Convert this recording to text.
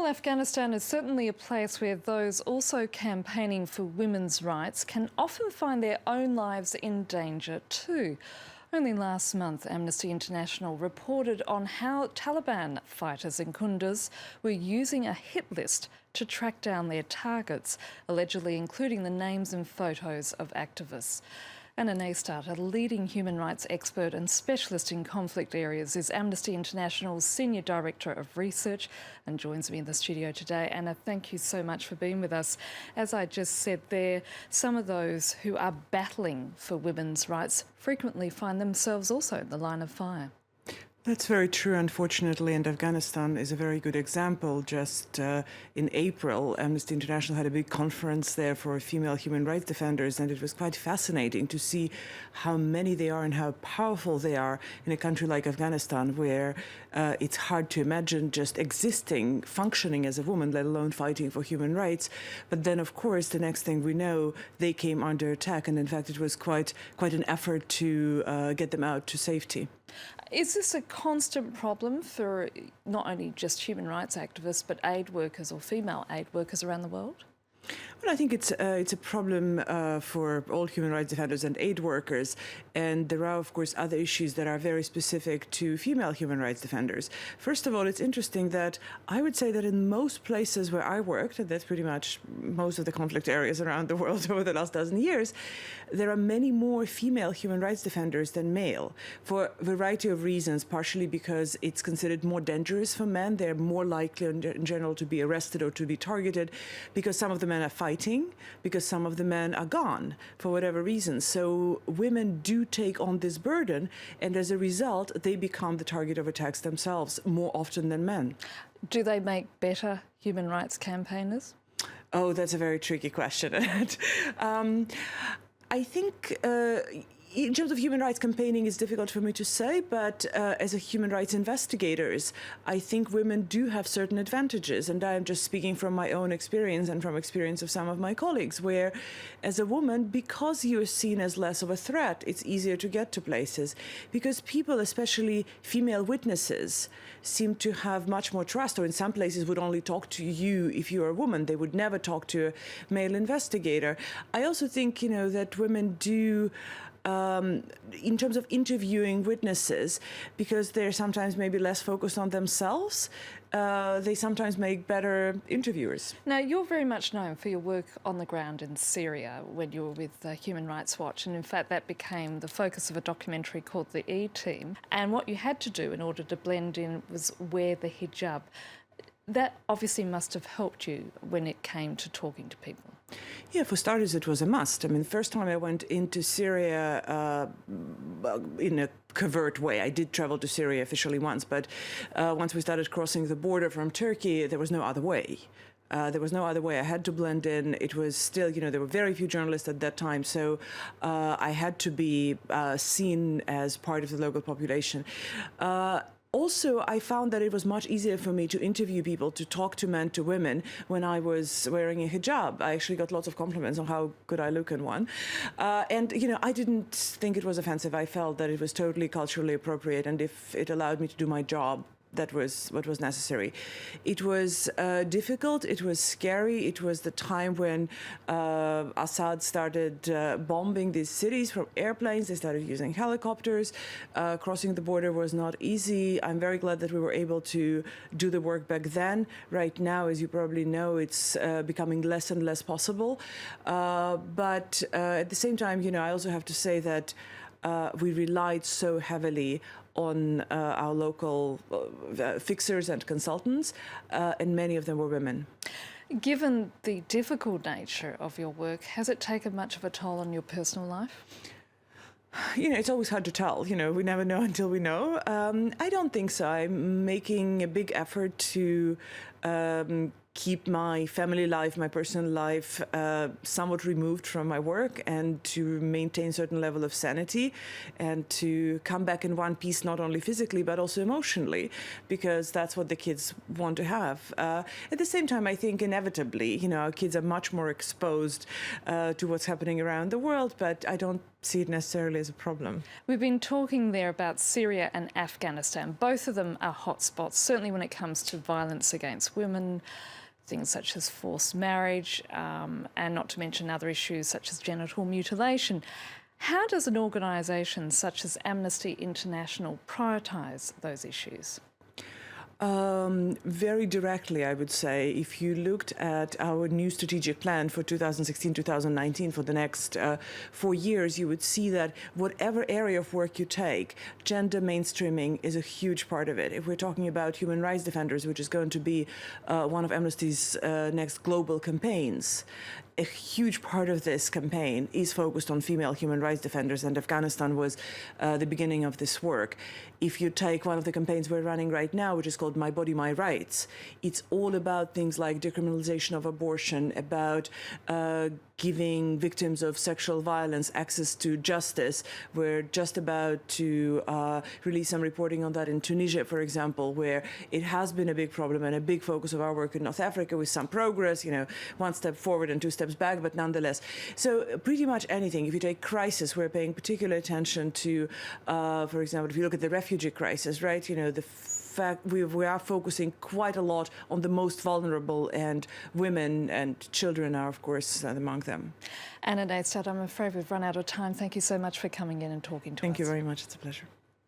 Well, Afghanistan is certainly a place where those also campaigning for women's rights can often find their own lives in danger too. Only last month, Amnesty International reported on how Taliban fighters in Kunduz were using a hit list to track down their targets, allegedly including the names and photos of activists. Annette Young, a leading human rights expert and specialist in conflict areas, is Amnesty International's Senior Director of Research and joins me in the studio today. Anna, thank you so much for being with us. As I just said there, some of those who are battling for women's rights frequently find themselves also in the line of fire. That's very true, unfortunately, and Afghanistan is a very good example. Just in April, Amnesty International had a big conference there for female human rights defenders, and it was quite fascinating to see how many they are and how powerful they are in a country like Afghanistan, where it's hard to imagine just existing, functioning as a woman, let alone fighting for human rights. But then, of course, the next thing we know, they came under attack, and in fact, it was quite an effort to get them out to safety. Is this a constant problem for not only just human rights activists, but aid workers or female aid workers around the world? Well, I think it's a problem for all human rights defenders and aid workers, and there are, of course, other issues that are very specific to female human rights defenders. First of all, it's interesting that I would say that in most places where I worked, and that's pretty much most of the conflict areas around the world over the last dozen years, there are many more female human rights defenders than male, for a variety of reasons, partially because it's considered more dangerous for men. They're more likely in general to be arrested or to be targeted because some of the men are fighting, because some of the men are gone for whatever reason. So women do take on this burden, and as a result, they become the target of attacks themselves more often than men. Do they make better human rights campaigners? Oh, that's a very tricky question. I think in terms of human rights campaigning, it's difficult for me to say, but as a human rights investigators, I think women do have certain advantages. And I'm just speaking from my own experience and from experience of some of my colleagues, where as a woman, because you're seen as less of a threat, it's easier to get to places. Because people, especially female witnesses, seem to have much more trust, or in some places would only talk to you if you're a woman. They would never talk to a male investigator. I also think, that women do in terms of interviewing witnesses, because they're sometimes maybe less focused on themselves, they sometimes make better interviewers. Now, you're very much known for your work on the ground in Syria when you were with Human Rights Watch, and in fact that became the focus of a documentary called The E-Team. And what you had to do in order to blend in was wear the hijab. That obviously must have helped you when it came to talking to people. Yeah, for starters, it was a must. I mean, the first time I went into Syria in a covert way. I did travel to Syria officially once, but once we started crossing the border from Turkey, there was no other way. There was no other way. I had to blend in. It was still, there were very few journalists at that time, so I had to be seen as part of the local population. Also, I found that it was much easier for me to interview people, to talk to men, to women, when I was wearing a hijab. I actually got lots of compliments on how good I look in one. And, I didn't think it was offensive. I felt that it was totally culturally appropriate, and if it allowed me to do my job, that was what was necessary. It was difficult, it was scary, it was the time when Assad started bombing these cities from airplanes. They started using helicopters. Crossing the border was not easy. I'm very glad that we were able to do the work back then. Right now, as you probably know, it's becoming less and less possible. But at the same time, I also have to say that we relied so heavily on our local fixers and consultants, and many of them were women. Given the difficult nature of your work, has it taken much of a toll on your personal life? It's always hard to tell. We never know until we know. I don't think so. I'm making a big effort to keep my family life, my personal life somewhat removed from my work, and to maintain certain level of sanity, and to come back in one piece, not only physically but also emotionally, because that's what the kids want to have. At the same time, I think inevitably, our kids are much more exposed to what's happening around the world, but I don't see it necessarily as a problem. We've been talking there about Syria and Afghanistan. Both of them are hotspots, certainly when it comes to violence against women, things such as forced marriage, and not to mention other issues such as genital mutilation. How does an organisation such as Amnesty International prioritise those issues? Very directly, I would say. If you looked at our new strategic plan for 2016-2019 for the next 4 years, you would see that whatever area of work you take, gender mainstreaming is a huge part of it. If we're talking about human rights defenders, which is going to be one of Amnesty's next global campaigns, a huge part of this campaign is focused on female human rights defenders, and Afghanistan was the beginning of this work. If you take one of the campaigns we're running right now, which is called My Body, My Rights, it's all about things like decriminalization of abortion, about giving victims of sexual violence access to justice. We're just about to release some reporting on that in Tunisia, for example, where it has been a big problem and a big focus of our work in North Africa, with some progress, one step forward and 2 steps back, but nonetheless. So pretty much anything. If you take crisis, we're paying particular attention to, for example, if you look at the refugee crisis, right, the fact we are focusing quite a lot on the most vulnerable, and women and children are, of course, among them. Annette Young, I'm afraid we've run out of time. Thank you so much for coming in and talking to us. Thank you very much. It's a pleasure.